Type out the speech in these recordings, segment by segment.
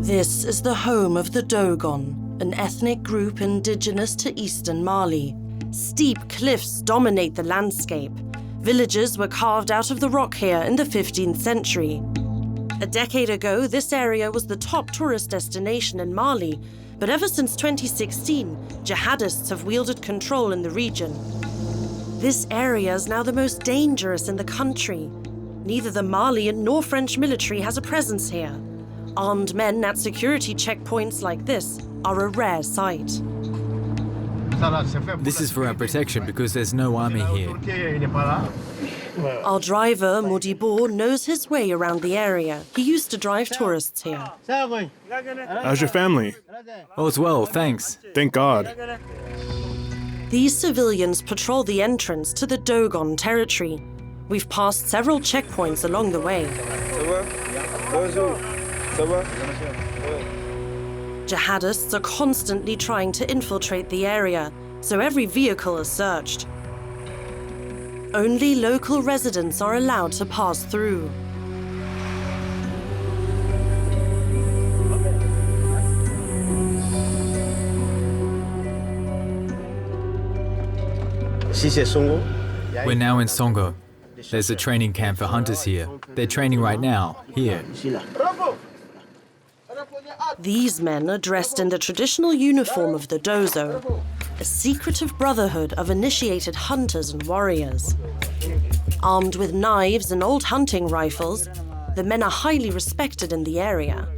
This is the home of the Dogon, an ethnic group indigenous to eastern Mali. Steep cliffs dominate the landscape. Villages were carved out of the rock here in the 15th century. A decade ago, this area was the top tourist destination in Mali, but ever since 2016, jihadists have wielded control in the region. This area is now the most dangerous in the country. Neither the Malian nor French military has a presence here. Armed men at security checkpoints like this are a rare sight. This is for our protection because there's no army here. Our driver, Modibo, knows his way around the area. He used to drive tourists here. How's your family? All's well, thanks. Thank God. These civilians patrol the entrance to the Dogon territory. We've passed several checkpoints along the way. Jihadists are constantly trying to infiltrate the area, so every vehicle is searched. Only local residents are allowed to pass through. We're now in Songo. There's a training camp for hunters here. They're training right now, here. These men are dressed in the traditional uniform of the dozo, a secretive brotherhood of initiated hunters and warriors. Armed with knives and old hunting rifles, the men are highly respected in the area.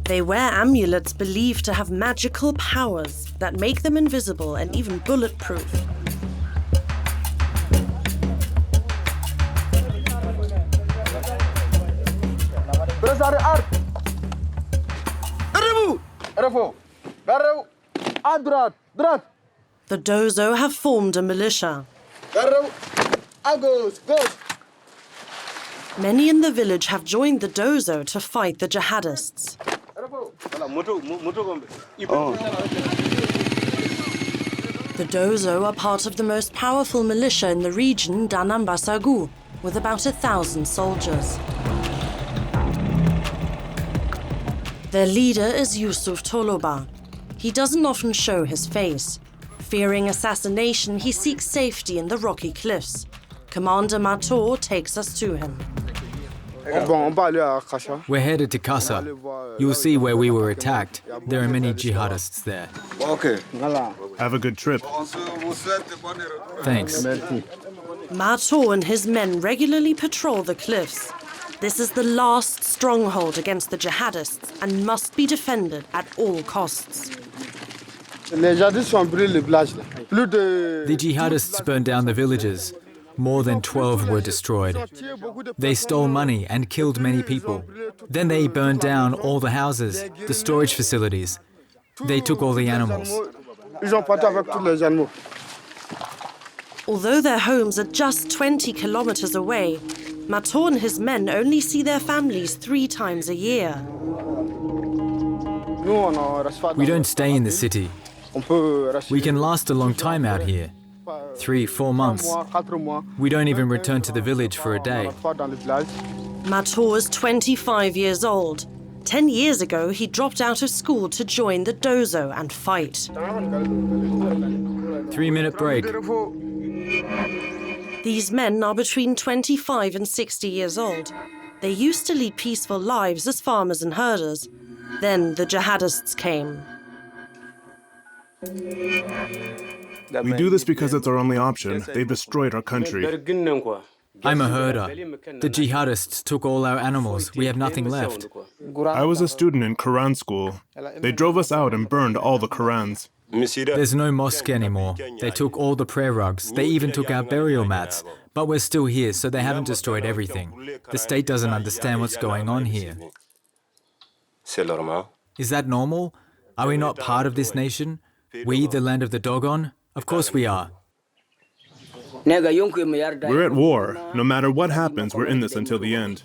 They wear amulets believed to have magical powers that make them invisible and even bulletproof. The dozo have formed a militia. Many in the village have joined the dozo to fight the jihadists. The dozo are part of the most powerful militia in the region, Dan Na Ambassagou, with about 1,000 soldiers. Their leader is Yusuf Toloba. He doesn't often show his face. Fearing assassination, he seeks safety in the rocky cliffs. Commander Mato takes us to him. We're headed to Kassa. You'll see where we were attacked. There are many jihadists there. Okay. Have a good trip. Thanks. Mato and his men regularly patrol the cliffs. This is the last stronghold against the jihadists and must be defended at all costs. The jihadists burned down the villages. More than 12 were destroyed. They stole money and killed many people. Then they burned down all the houses, the storage facilities. They took all the animals. Although their homes are just 20 kilometers away, Mato and his men only see their families 3 times a year. We don't stay in the city. We can last a long time out here. 3-4 months. We don't even return to the village for a day. Mato is 25 years old. 10 years ago, he dropped out of school to join the dozo and fight. 3-minute break. These men are between 25 and 60 years old. They used to lead peaceful lives as farmers and herders. Then the jihadists came. We do this because it's our only option. They've destroyed our country. I'm a herder. The jihadists took all our animals. We have nothing left. I was a student in Quran school. They drove us out and burned all the Qurans. There's no mosque anymore. They took all the prayer rugs. They even took our burial mats. But we're still here, so they haven't destroyed everything. The state doesn't understand what's going on here. Is that normal? Are we not part of this nation? We, the land of the Dogon? Of course we are. We're at war. No matter what happens, we're in this until the end.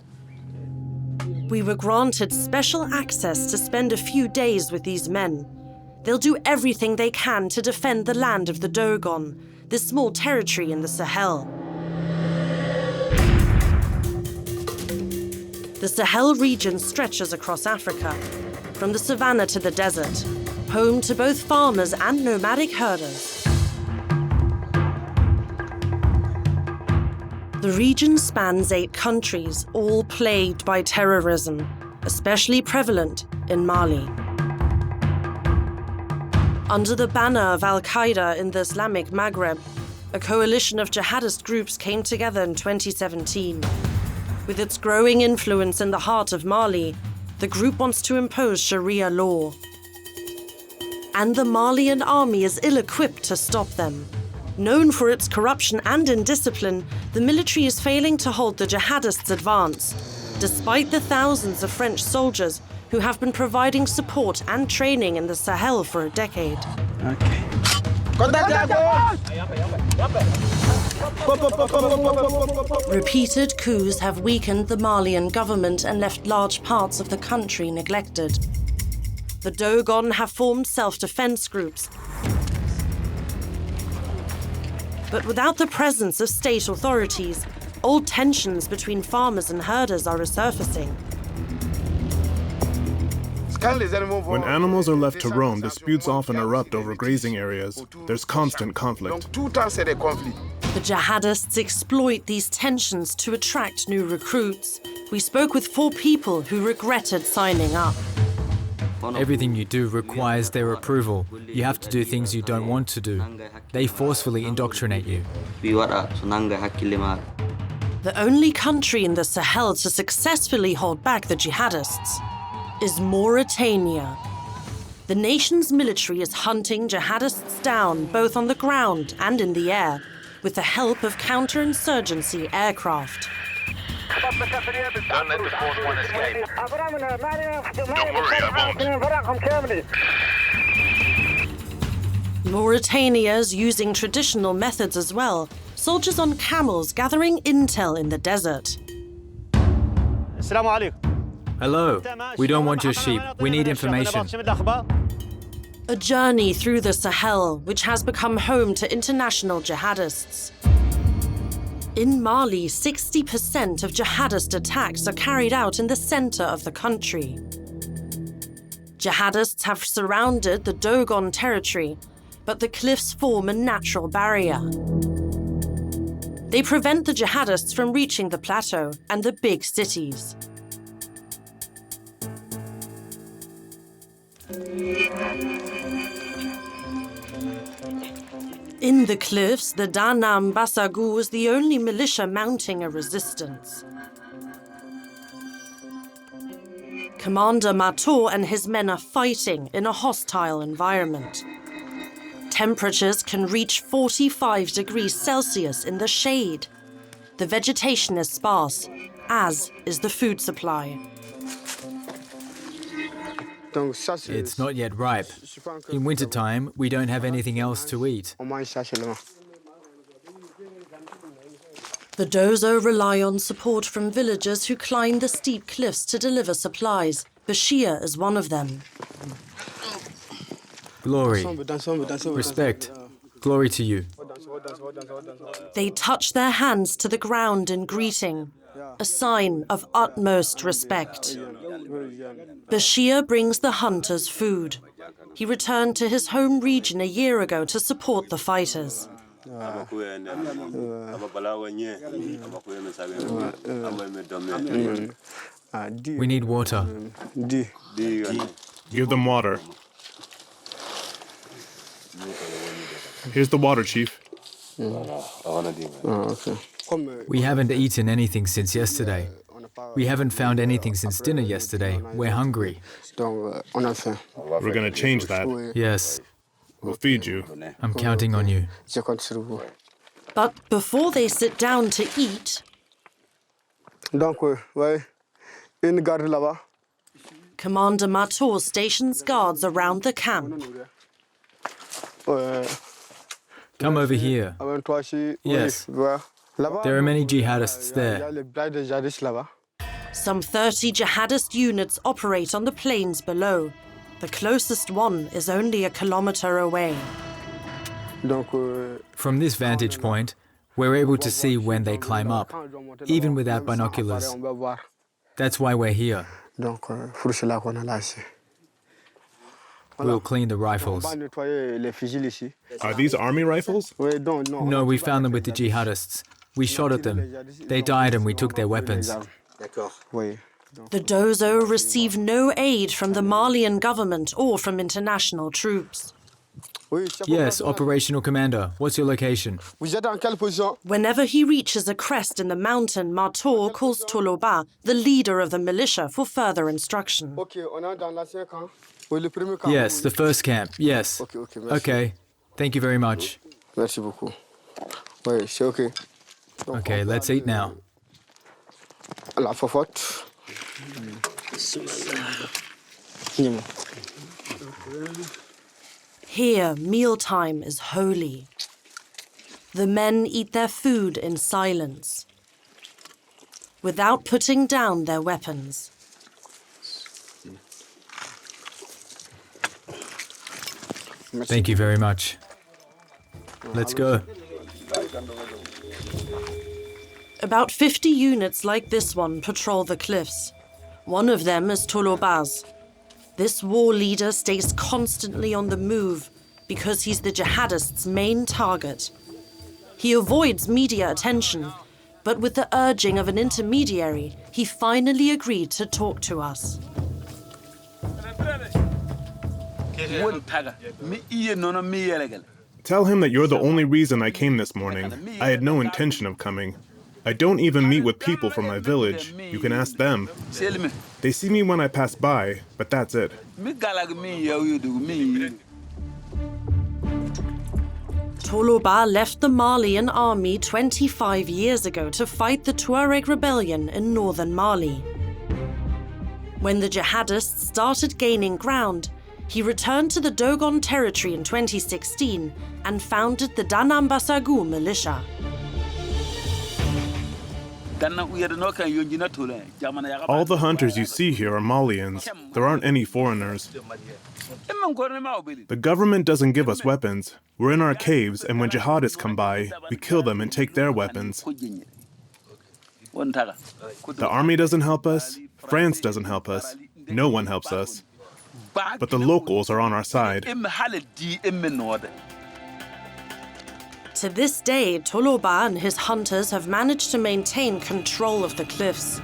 We were granted special access to spend a few days with these men. They'll do everything they can to defend the land of the Dogon, this small territory in the Sahel. The Sahel region stretches across Africa. from the savannah to the desert, home to both farmers and nomadic herders. The region spans 8 countries, all plagued by terrorism, especially prevalent in Mali. Under the banner of Al-Qaeda in the Islamic Maghreb, a coalition of jihadist groups came together in 2017. With its growing influence in the heart of Mali, the group wants to impose Sharia law. And the Malian army is ill-equipped to stop them. Known for its corruption and indiscipline, the military is failing to halt the jihadists' advance, despite the thousands of French soldiers who have been providing support and training in the Sahel for a decade. Repeated coups have weakened the Malian government and left large parts of the country neglected. The Dogon have formed self-defense groups. But without the presence of state authorities, old tensions between farmers and herders are resurfacing. When animals are left to roam, disputes often erupt over grazing areas. There's constant conflict. The jihadists exploit these tensions to attract new recruits. We spoke with 4 people who regretted signing up. Everything you do requires their approval. You have to do things you don't want to do. They forcefully indoctrinate you. The only country in the Sahel to successfully hold back the jihadists is Mauritania. The nation's military is hunting jihadists down both on the ground and in the air, with the help of counterinsurgency aircraft. Don't let the fourth one escape. Don't worry, I won't. Mauritania is using traditional methods as well. Soldiers on camels gathering intel in the desert. Assalamu alaikum. Hello, we don't want your sheep. We need information. A journey through the Sahel, which has become home to international jihadists. In Mali, 60% of jihadist attacks are carried out in the center of the country. Jihadists have surrounded the Dogon territory, but the cliffs form a natural barrier. They prevent the jihadists from reaching the plateau and the big cities. In the cliffs, the Dan Na Ambassagou is the only militia mounting a resistance. Commander Mato and his men are fighting in a hostile environment. Temperatures can reach 45 degrees Celsius in the shade. The vegetation is sparse, as is the food supply. It's not yet ripe. In wintertime, we don't have anything else to eat. The dozo rely on support from villagers who climb the steep cliffs to deliver supplies. Bashir is one of them. Glory, respect, glory to you. They touch their hands to the ground in greeting, a sign of utmost respect. Bashir brings the hunters food. He returned to his home region a year ago to support the fighters. We need water. Give them water. Here's the water, Chief. We haven't eaten anything since yesterday. We haven't found anything since dinner yesterday. We're hungry. We're gonna change that. Yes, We'll feed you. I'm counting on you. But before they sit down to eat, Commander Mato stations guards around the camp. Come over here. Yes. There are many jihadists there. Some 30 jihadist units operate on the plains below. The closest one is only a kilometer away. From this vantage point, we're able to see when they climb up, even without binoculars. That's why we're here. We'll clean the rifles. Are these army rifles? No, we found them with the jihadists. We shot at them. They died and we took their weapons. The dozo receive no aid from the Malian government or from international troops. Yes, operational commander. What's your location? Whenever he reaches a crest in the mountain, Mato calls Toloba, the leader of the militia, for further instruction. Yes, the first camp. Yes. Okay. Thank you very much. Okay, let's eat now. Here, mealtime is holy. The men eat their food in silence, without putting down their weapons. Thank you very much. Let's go. About 50 units like this one patrol the cliffs. One of them is Toloba's. This war leader stays constantly on the move because he's the jihadists' main target. He avoids media attention, but with the urging of an intermediary, he finally agreed to talk to us. Tell him that you're the only reason I came this morning. I had no intention of coming. I don't even meet with people from my village. You can ask them. They see me when I pass by, but that's it. Toloba left the Malian army 25 years ago to fight the Tuareg rebellion in northern Mali. When the jihadists started gaining ground, he returned to the Dogon territory in 2016 and founded the Dan Na Ambassagou militia. All the hunters you see here are Malians. There aren't any foreigners. The government doesn't give us weapons. We're in our caves, and when jihadists come by, we kill them and take their weapons. The army doesn't help us. France doesn't help us. No one helps us. But the locals are on our side. To this day, Toloba and his hunters have managed to maintain control of the cliffs.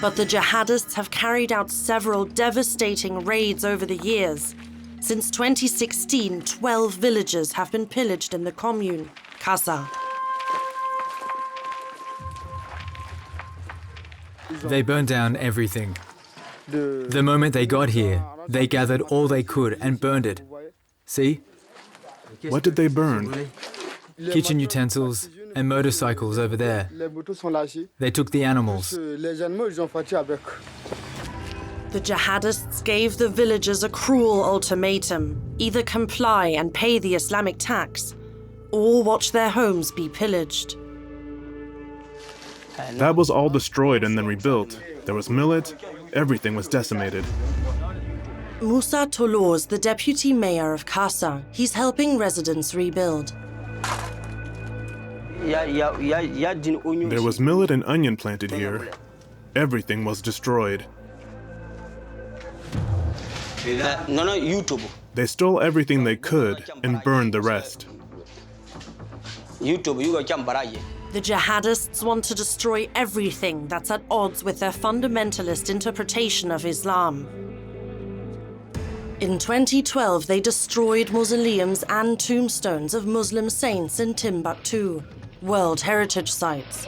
But the jihadists have carried out several devastating raids over the years. Since 2016, 12 villages have been pillaged in the commune, Kasa. They burned down everything. The moment they got here, they gathered all they could and burned it. See? What did they burn? Kitchen utensils and motorcycles over there. They took the animals. The jihadists gave the villagers a cruel ultimatum: either comply and pay the Islamic tax, or watch their homes be pillaged. That was all destroyed and then rebuilt. There was millet, everything was decimated. Musa Tolo is the deputy mayor of Kasa. He's helping residents rebuild. There was millet and onion planted here. Everything was destroyed. They stole everything they could and burned the rest. The jihadists want to destroy everything that's at odds with their fundamentalist interpretation of Islam. In 2012, they destroyed mausoleums and tombstones of Muslim saints in Timbuktu, World Heritage Sites.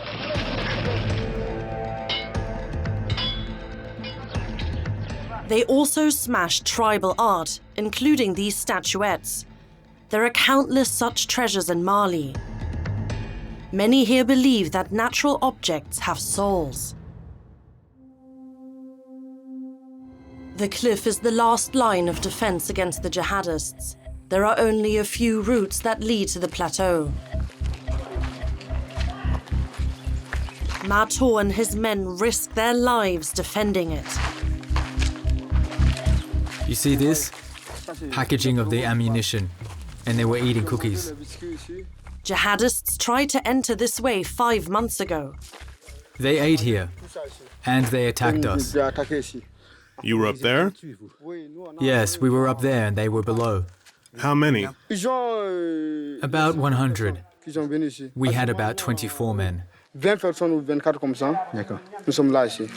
They also smashed tribal art, including these statuettes. There are countless such treasures in Mali. Many here believe that natural objects have souls. The cliff is the last line of defense against the jihadists. There are only a few routes that lead to the plateau. Mato and his men risk their lives defending it. You see this? Packaging of the ammunition. And they were eating cookies. Jihadists tried to enter this way 5 months ago. They ate here. And they attacked us. You were up there? Yes, we were up there and they were below. How many? About 100. We had about 24 men. 20 personnes ou 24 comme ça. D'accord. Nous sommes là ici.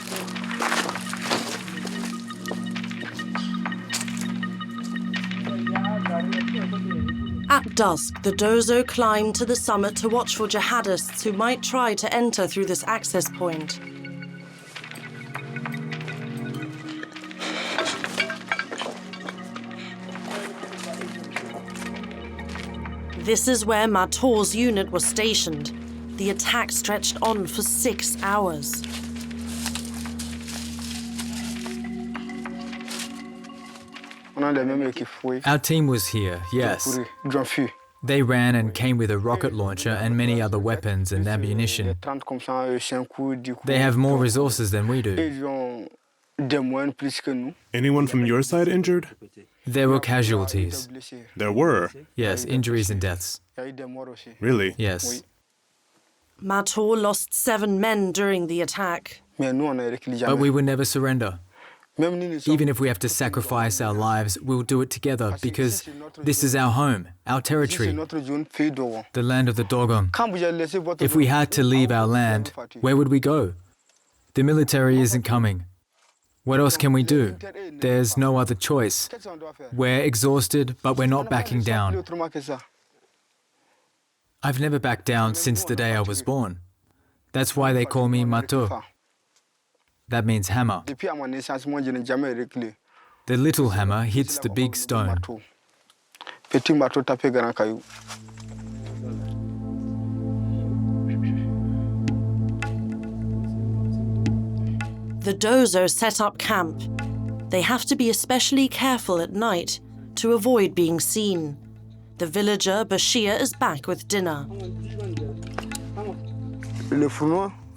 At dusk, the dozo climbed to the summit to watch for jihadists who might try to enter through this access point. This is where Mato's unit was stationed. The attack stretched on for 6 hours. Our team was here, yes. They ran and came with a rocket launcher and many other weapons and ammunition. They have more resources than we do. Anyone from your side injured? There were casualties. There were? Yes, injuries and deaths. Really? Yes. Mato lost 7 men during the attack. But we would never surrender. Even if we have to sacrifice our lives, we'll do it together because this is our home, our territory, the land of the Dogon. If we had to leave our land, where would we go? The military isn't coming. What else can we do? There's no other choice. We're exhausted, but we're not backing down. I've never backed down since the day I was born. That's why they call me Mato. That means hammer. The little hammer hits the big stone. The dozo set up camp. They have to be especially careful at night to avoid being seen. The villager Bashir is back with dinner.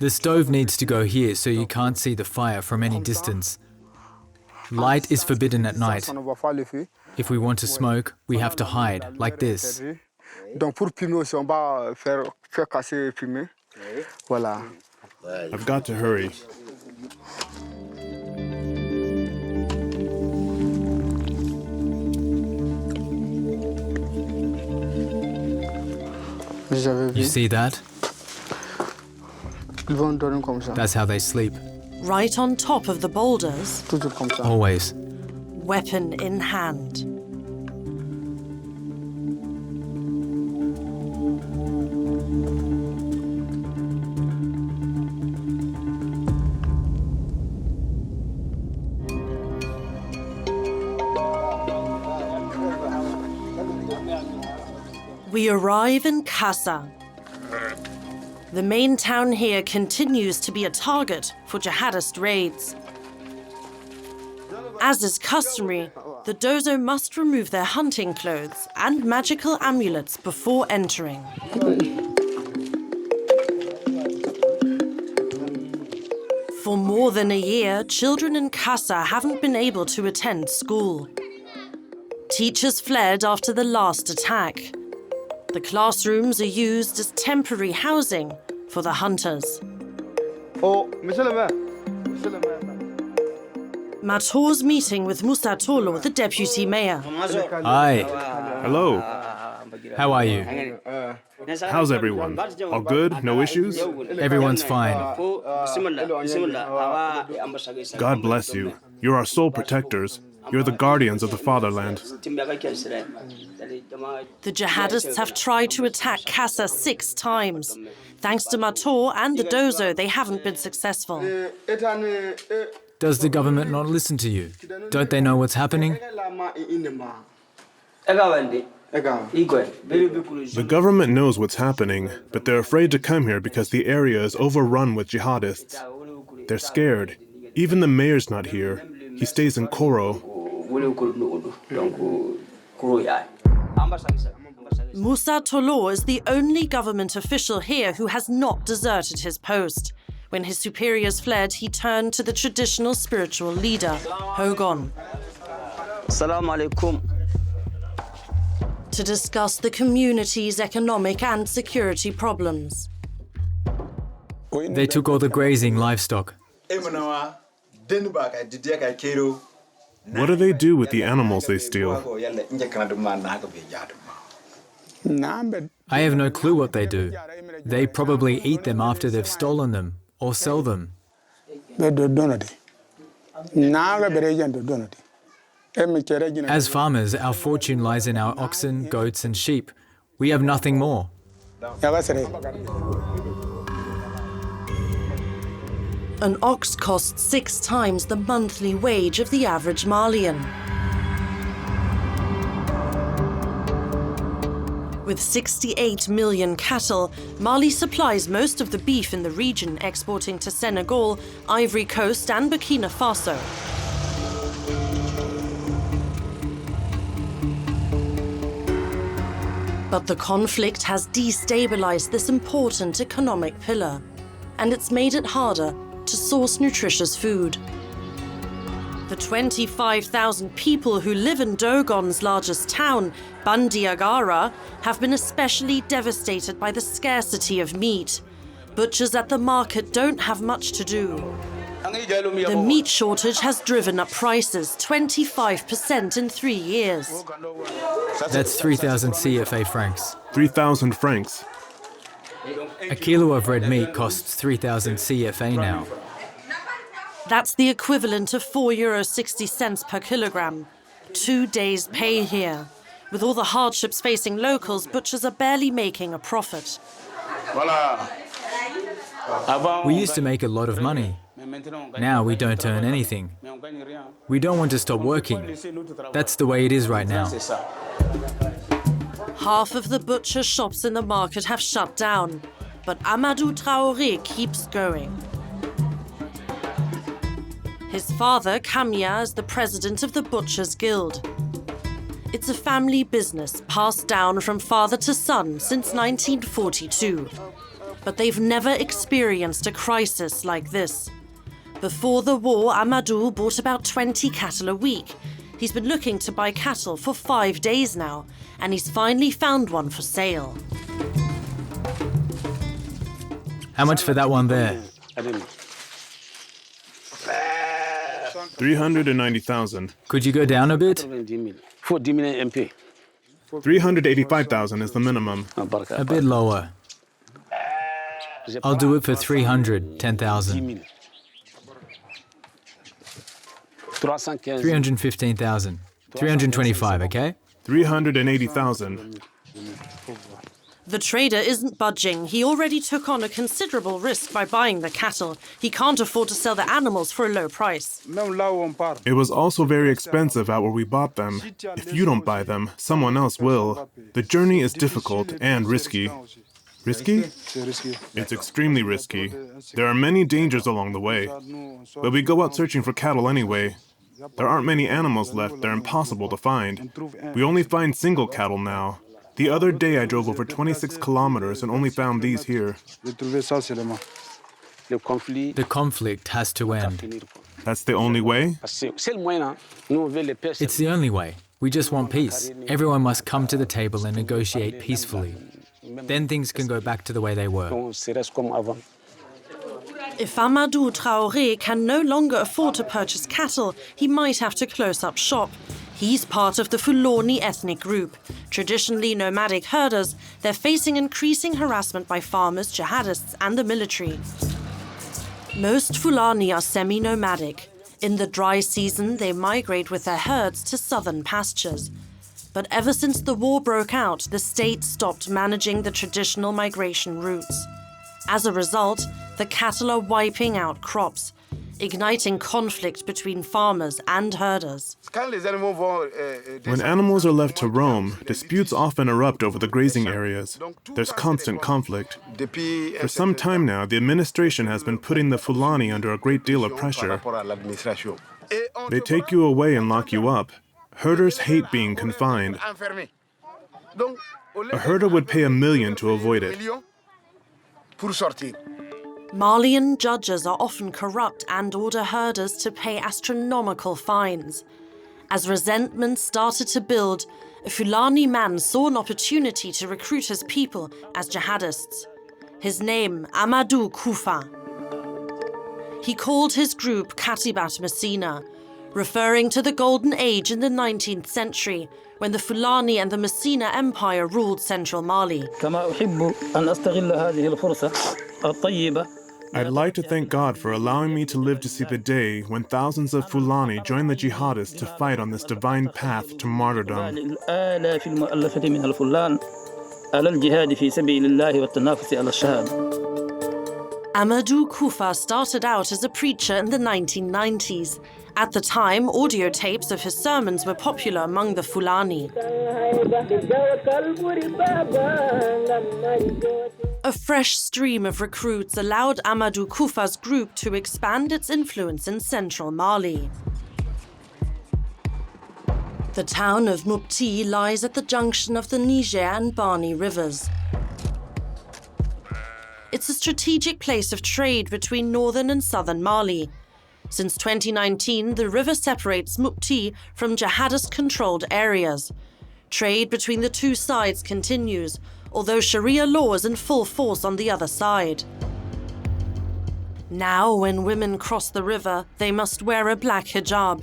The stove needs to go here so you can't see the fire from any distance. Light is forbidden at night. If we want to smoke, we have to hide, like this. I've got to hurry. You see that? That's how they sleep. Right on top of the boulders, Always. weapon in hand. We arrive in Kassa. The main town here continues to be a target for jihadist raids. As is customary, the dozo must remove their hunting clothes and magical amulets before entering. For more than a year, children in Kassa haven't been able to attend school. Teachers fled after the last attack. The classrooms are used as temporary housing for the hunters. Mato's meeting with Musa Tolo, the deputy mayor. Hi. Hello. How are you? How's everyone? All good? No issues? Everyone's fine. God bless you. You're our sole protectors. You're the guardians of the fatherland. The jihadists have tried to attack Kassa 6 times. Thanks to Mato and the dozo, they haven't been successful. Does the government not listen to you? Don't they know what's happening? The government knows what's happening, but they're afraid to come here because the area is overrun with jihadists. They're scared. Even the mayor's not here. He stays in Koro. Musa Tolo is the only government official here who has not deserted his post. When his superiors fled, he turned to the traditional spiritual leader, Dogon, to discuss the community's economic and security problems. They took all the grazing livestock. What do they do with the animals they steal? I have no clue what they do. They probably eat them after they've stolen them or sell them. As farmers, our fortune lies in our oxen, goats and sheep. We have nothing more. An ox costs 6 times the monthly wage of the average Malian. With 68 million cattle, Mali supplies most of the beef in the region, exporting to Senegal, Ivory Coast and Burkina Faso. But the conflict has destabilized this important economic pillar, and it's made it harder to source nutritious food. The 25,000 people who live in Dogon's largest town, Bandiagara, have been especially devastated by the scarcity of meat. Butchers at the market don't have much to do. The meat shortage has driven up prices 25% in 3 years. That's 3,000 CFA francs. 3,000 francs. A kilo of red meat costs 3,000 CFA now. That's the equivalent of €4.60 per kilogram. 2 days' pay here. With all the hardships facing locals, butchers are barely making a profit. We used to make a lot of money. Now we don't earn anything. We don't want to stop working. That's the way it is right now. Half of the butcher shops in the market have shut down, but Amadou Traoré keeps going. His father, Kamia, is the president of the Butchers' Guild. It's a family business passed down from father to son since 1942. But they've never experienced a crisis like this. Before the war, Amadou bought about 20 cattle a week. He's been looking to buy cattle for 5 days now, and he's finally found one for sale. How much for that one there? 390,000. Could you go down a bit? 385,000 is the minimum. A bit lower. I'll do it for 310,000. 315,000. 325, okay? 380,000. The trader isn't budging. He already took on a considerable risk by buying the cattle. He can't afford to sell the animals for a low price. It was also very expensive out where we bought them. If you don't buy them, someone else will. The journey is difficult and risky. Risky? It's extremely risky. There are many dangers along the way. But we go out searching for cattle anyway. There aren't many animals left. They're impossible to find. We only find single cattle now. The other day I drove over 26 kilometers and only found these here. The conflict has to end. That's the only way? It's the only way. We just want peace. Everyone must come to the table and negotiate peacefully. Then things can go back to the way they were. If Amadou Traoré can no longer afford to purchase cattle, he might have to close up shop. He's part of the Fulani ethnic group. Traditionally nomadic herders, they're facing increasing harassment by farmers, jihadists, and the military. Most Fulani are semi-nomadic. In the dry season, they migrate with their herds to southern pastures. But ever since the war broke out, the state stopped managing the traditional migration routes. As a result, the cattle are wiping out crops, igniting conflict between farmers and herders. When animals are left to roam, disputes often erupt over the grazing areas. There's constant conflict. For some time now, the administration has been putting the Fulani under a great deal of pressure. They take you away and lock you up. Herders hate being confined. A herder would pay $1 million to avoid it. Malian judges are often corrupt and order herders to pay astronomical fines. As resentment started to build, a Fulani man saw an opportunity to recruit his people as jihadists. His name, Amadou Koufa. He called his group Katibat Messina, referring to the golden age in the 19th century when the Fulani and the Messina Empire ruled central Mali. I'd like to thank God for allowing me to live to see the day when thousands of Fulani join the Jihadists to fight on this divine path to martyrdom. Amadou Koufa started out as a preacher in the 1990s. At the time, audio tapes of his sermons were popular among the Fulani. A fresh stream of recruits allowed Amadou Koufa's group to expand its influence in central Mali. The town of Mopti lies at the junction of the Niger and Bani rivers. It's a strategic place of trade between northern and southern Mali. Since 2019, the river separates Mopti from jihadist-controlled areas. Trade between the two sides continues, although Sharia law is in full force on the other side. Now, when women cross the river, they must wear a black hijab.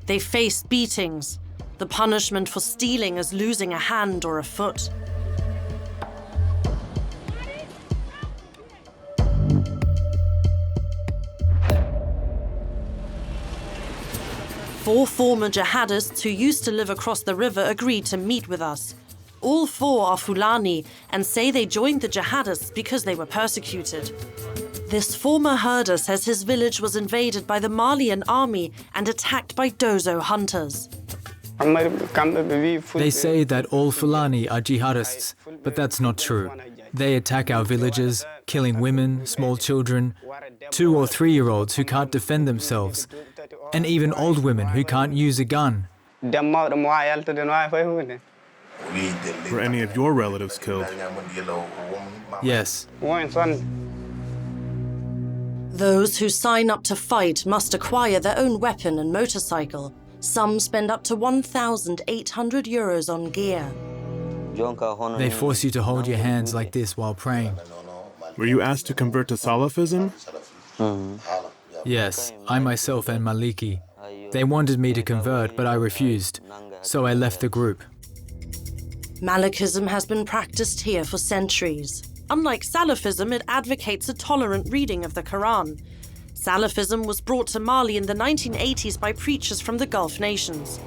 They face beatings. The punishment for stealing is losing a hand or a foot. Four former jihadists who used to live across the river agreed to meet with us. All four are Fulani and say they joined the jihadists because they were persecuted. This former herder says his village was invaded by the Malian army and attacked by dozo hunters. They say that all Fulani are jihadists, but that's not true. They attack our villages, killing women, small children, 2- or 3-year-olds who can't defend themselves, and even old women who can't use a gun. Were any of your relatives killed? Yes. Those who sign up to fight must acquire their own weapon and motorcycle. Some spend up to 1,800 euros on gear. They force you to hold your hands like this while praying. Were you asked to convert to Salafism? Yes, I myself and Maliki. They wanted me to convert, but I refused, so I left the group. Malikism has been practiced here for centuries. Unlike Salafism, it advocates a tolerant reading of the Quran. Salafism was brought to Mali in the 1980s by preachers from the Gulf nations.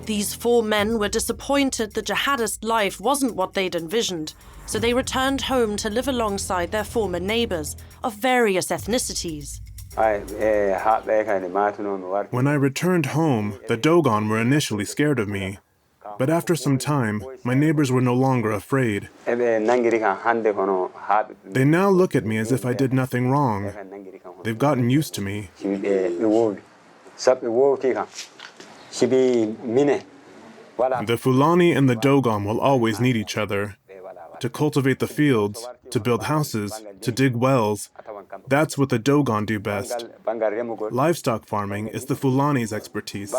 These four men were disappointed the jihadist life wasn't what they'd envisioned, so they returned home to live alongside their former neighbors of various ethnicities. When I returned home, the Dogon were initially scared of me. But after some time, my neighbors were no longer afraid. They now look at me as if I did nothing wrong. They've gotten used to me. The Fulani and the Dogon will always need each other. To cultivate the fields, to build houses, to dig wells. That's what the Dogon do best. Livestock farming is the Fulani's expertise.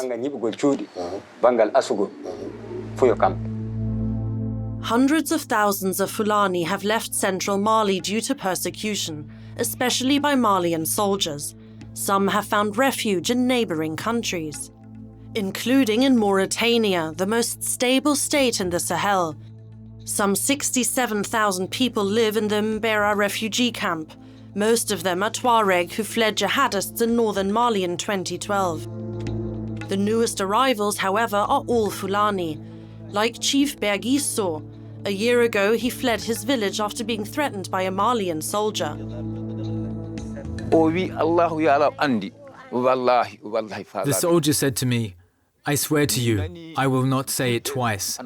Hundreds of thousands of Fulani have left central Mali due to persecution, especially by Malian soldiers. Some have found refuge in neighboring countries, including in Mauritania, the most stable state in the Sahel. Some 67,000 people live in the Mbera refugee camp. Most of them are Tuareg who fled jihadists in northern Mali in 2012. The newest arrivals, however, are all Fulani. Like Chief Bergisso, a year ago he fled his village after being threatened by a Malian soldier. The soldier said to me, "I swear to you, I will not say it twice.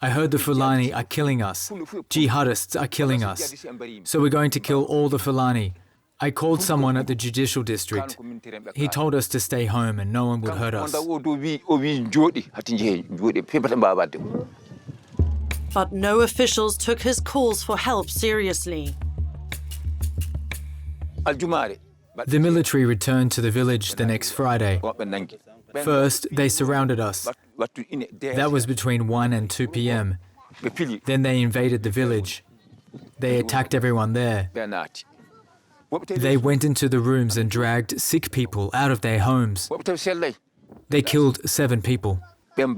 I heard the Fulani are killing us. Jihadists are killing us. So we're going to kill all the Fulani." I called someone at the judicial district. He told us to stay home and no one would hurt us. But no officials took his calls for help seriously. The military returned to the village the next Friday. First, they surrounded us. That was between 1 and 2 p.m. Then they invaded the village. They attacked everyone there. They went into the rooms and dragged sick people out of their homes. They killed 7 people. The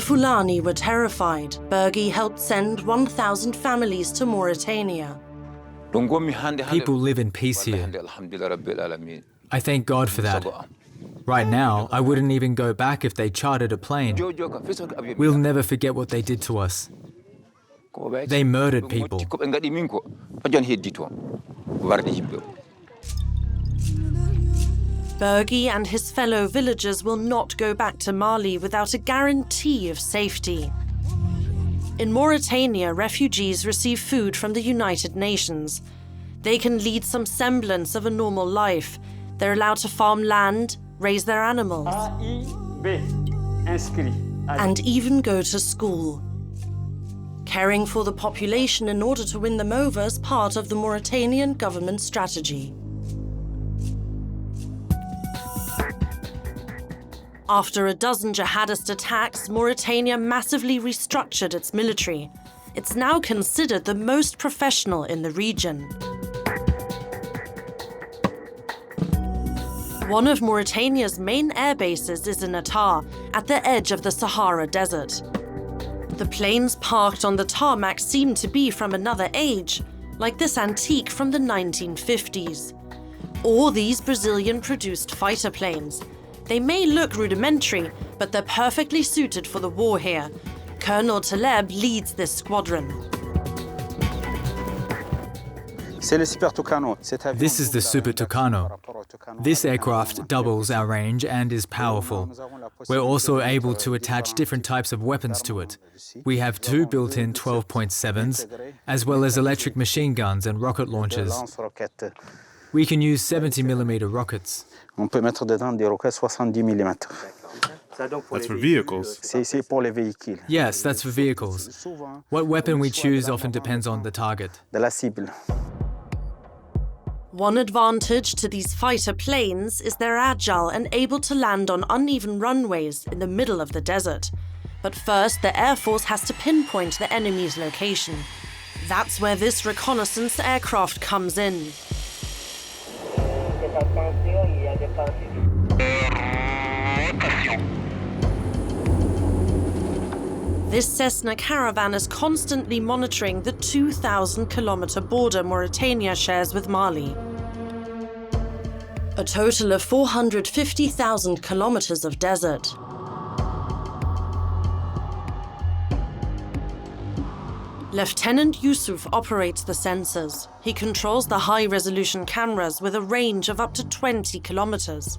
Fulani were terrified. Bergi helped send 1,000 families to Mauritania. People live in peace here. I thank God for that. Right now, I wouldn't even go back if they chartered a plane. We'll never forget what they did to us. They murdered people. Bergi and his fellow villagers will not go back to Mali without a guarantee of safety. In Mauritania, refugees receive food from the United Nations. They can lead some semblance of a normal life. They're allowed to farm land, raise their animals, and even go to school. Caring for the population in order to win them over is part of the Mauritanian government strategy. After a dozen jihadist attacks, Mauritania massively restructured its military. It's now considered the most professional in the region. One of Mauritania's main air bases is in Atar, at the edge of the Sahara Desert. The planes parked on the tarmac seem to be from another age, like this antique from the 1950s. Or these Brazilian-produced fighter planes. They may look rudimentary, but they're perfectly suited for the war here. Colonel Taleb leads this squadron. This is the Super Tucano. This aircraft doubles our range and is powerful. We're also able to attach different types of weapons to it. We have 2 built-in 12.7s, as well as electric machine guns and rocket launchers. We can use 70mm rockets. That's for vehicles. Yes, that's for vehicles. What weapon we choose often depends on the target. One advantage to these fighter planes is they're agile and able to land on uneven runways in the middle of the desert. But first, the Air Force has to pinpoint the enemy's location. That's where this reconnaissance aircraft comes in. This Cessna caravan is constantly monitoring the 2,000-kilometer border Mauritania shares with Mali. A total of 450,000 kilometers of desert. Lieutenant Yusuf operates the sensors. He controls the high-resolution cameras with a range of up to 20 kilometers.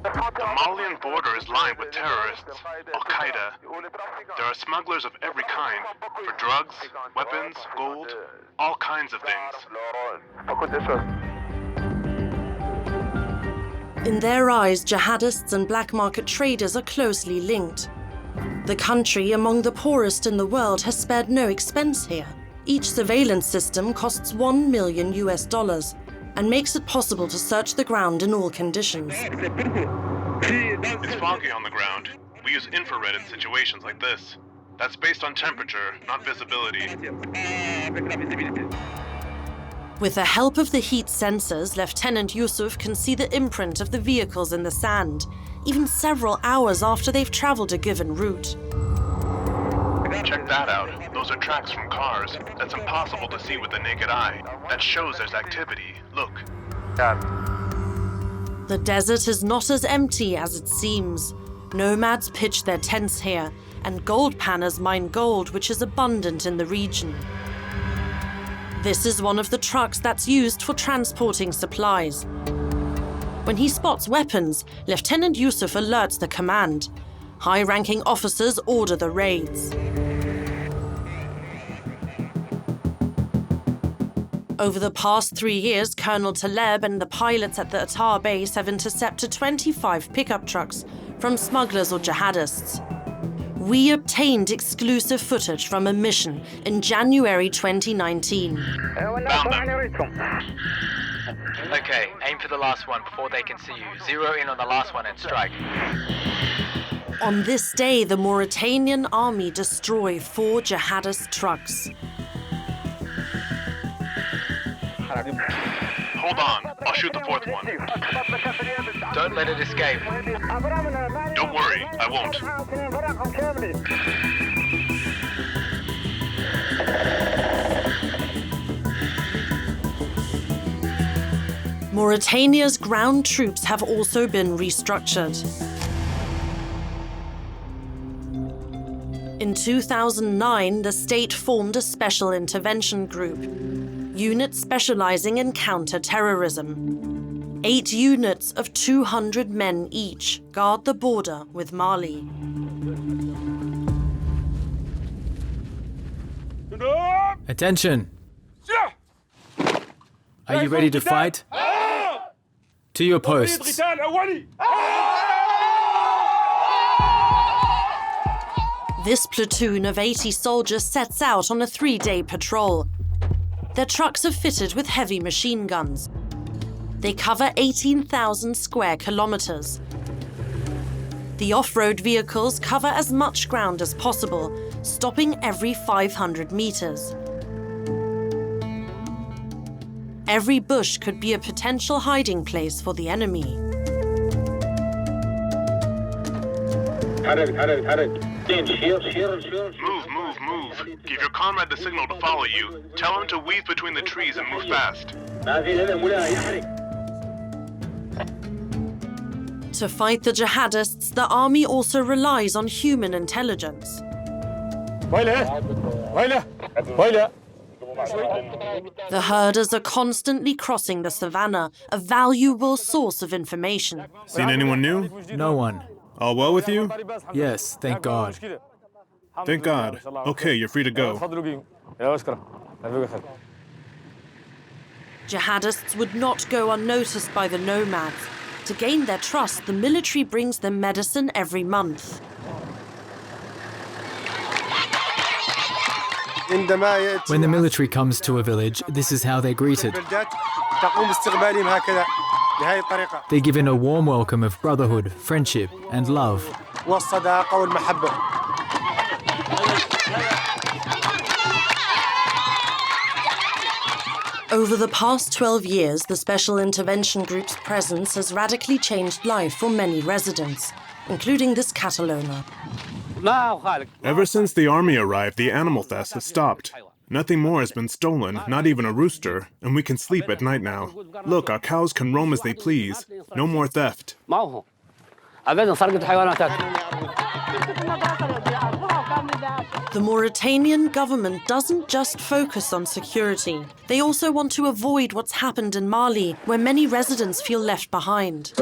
The Malian border is lined with terrorists, Al-Qaeda. There are smugglers of every kind, for drugs, weapons, gold, all kinds of things. In their eyes, jihadists and black market traders are closely linked. The country, among the poorest in the world, has spared no expense here. Each surveillance system costs $1 million and makes it possible to search the ground in all conditions. It's foggy on the ground. We use infrared in situations like this. That's based on temperature, not visibility. With the help of the heat sensors, Lieutenant Yusuf can see the imprint of the vehicles in the sand, even several hours after they've traveled a given route. Check that out. Those are tracks from cars. That's impossible to see with the naked eye. That shows there's activity. Look. The desert is not as empty as it seems. Nomads pitch their tents here, and gold panners mine gold, which is abundant in the region. This is one of the trucks that's used for transporting supplies. When he spots weapons, Lieutenant Yusuf alerts the command. High-ranking officers order the raids. Over the past 3 years, Colonel Taleb and the pilots at the Atar base have intercepted 25 pickup trucks from smugglers or jihadists. We obtained exclusive footage from a mission in January 2019. Found them. Okay, aim for the last one before they can see you. Zero in on the last one and strike. On this day, the Mauritanian army destroy 4 jihadist trucks. Hold on, I'll shoot the fourth one. Don't let it escape. Don't worry, I won't. Mauritania's ground troops have also been restructured. In 2009, the state formed a special intervention group, units specializing in counter-terrorism. 8 units of 200 men each guard the border with Mali. Attention! Are you ready to fight? To your posts. This platoon of 80 soldiers sets out on a 3-day patrol. Their trucks are fitted with heavy machine guns. They cover 18,000 square kilometers. The off-road vehicles cover as much ground as possible, stopping every 500 meters. Every bush could be a potential hiding place for the enemy. Move. Give your comrade the signal to follow you. Tell him to weave between the trees and move fast. To fight the jihadists, the army also relies on human intelligence. The herders are constantly crossing the savannah, a valuable source of information. Seen anyone new? No one. All well with you? Yes, thank God. Thank God. Okay, you're free to go. Jihadists would not go unnoticed by the nomads. To gain their trust, the military brings them medicine every month. When the military comes to a village, this is how they're greeted. They're given a warm welcome of brotherhood, friendship, and love. Over the past 12 years, the Special Intervention Group's presence has radically changed life for many residents, including this cattle owner. Ever since the army arrived, the animal theft has stopped. Nothing more has been stolen, not even a rooster, and we can sleep at night now. Look, our cows can roam as they please. No more theft. The Mauritanian government doesn't just focus on security. They also want to avoid what's happened in Mali, where many residents feel left behind.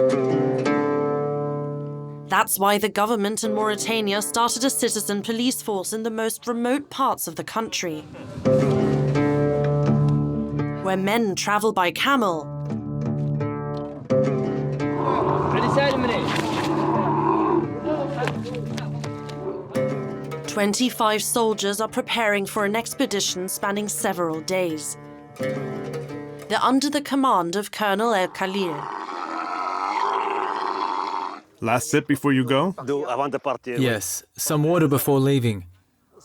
That's why the government in Mauritania started a citizen police force in the most remote parts of the country, where men travel by camel, 25 soldiers are preparing for an expedition spanning several days. They're under the command of Colonel El Khalil. Last sip before you go? Yes, some water before leaving.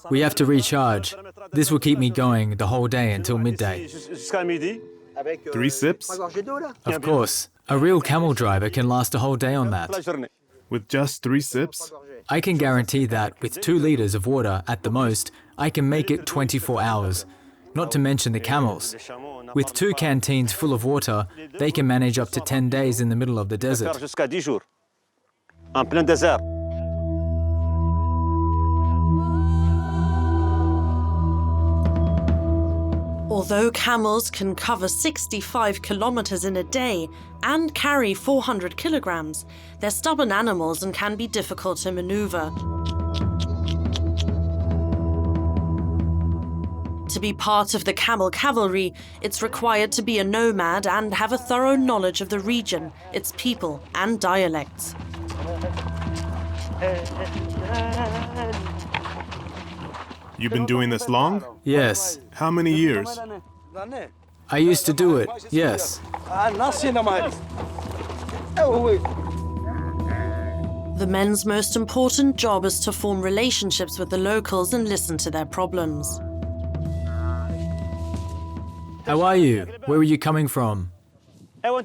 We have to recharge. This will keep me going the whole day until midday. 3 sips? Of course, a real camel driver can last a whole day on that. With just 3 sips? I can guarantee that with 2 liters of water at the most, I can make it 24 hours. Not to mention the camels. With 2 canteens full of water, they can manage up to 10 days in the middle of the desert. Although camels can cover 65 kilometers in a day and carry 400 kilograms, they're stubborn animals and can be difficult to maneuver. To be part of the camel cavalry, it's required to be a nomad and have a thorough knowledge of the region, its people, and dialects. You've been doing this long? Yes. How many years? I used to do it, yes. The men's most important job is to form relationships with the locals and listen to their problems. How are you? Where were you coming from? I'm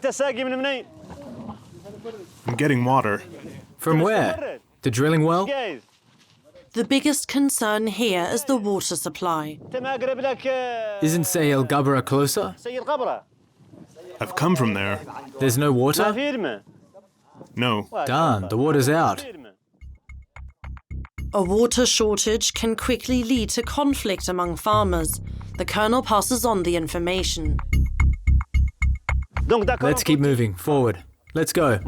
getting water. From where? The drilling well? The biggest concern here is the water supply. Isn't Sahel Gabra closer? I've come from there. There's no water? No. Darn, the water's out. A water shortage can quickly lead to conflict among farmers. The colonel passes on the information. Let's keep moving. Forward. Let's go.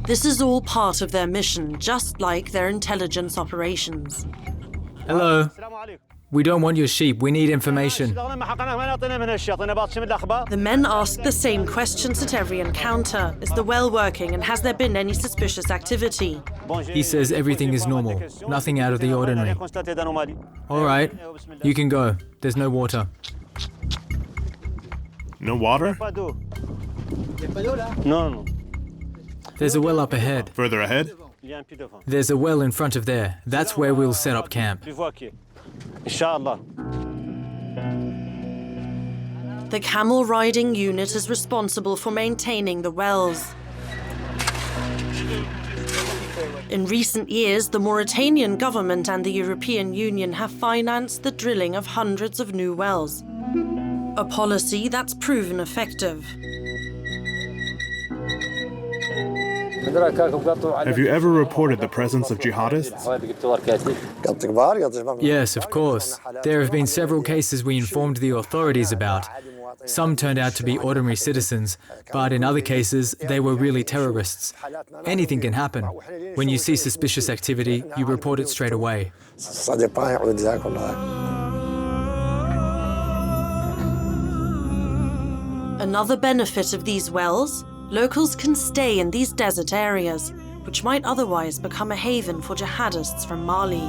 This is all part of their mission, just like their intelligence operations. Hello. We don't want your sheep. We need information. The men ask the same questions at every encounter. Is the well working and has there been any suspicious activity? He says everything is normal. Nothing out of the ordinary. All right. You can go. There's no water. No water? No. There's a well up ahead. Further ahead? There's a well in front of there. That's where we'll set up camp. The camel riding unit is responsible for maintaining the wells. In recent years, the Mauritanian government and the European Union have financed the drilling of hundreds of new wells. A policy that's proven effective. Have you ever reported the presence of jihadists? Yes, of course. There have been several cases we informed the authorities about. Some turned out to be ordinary citizens, but in other cases, they were really terrorists. Anything can happen. When you see suspicious activity, you report it straight away. Another benefit of these wells, locals can stay in these desert areas, which might otherwise become a haven for jihadists from Mali.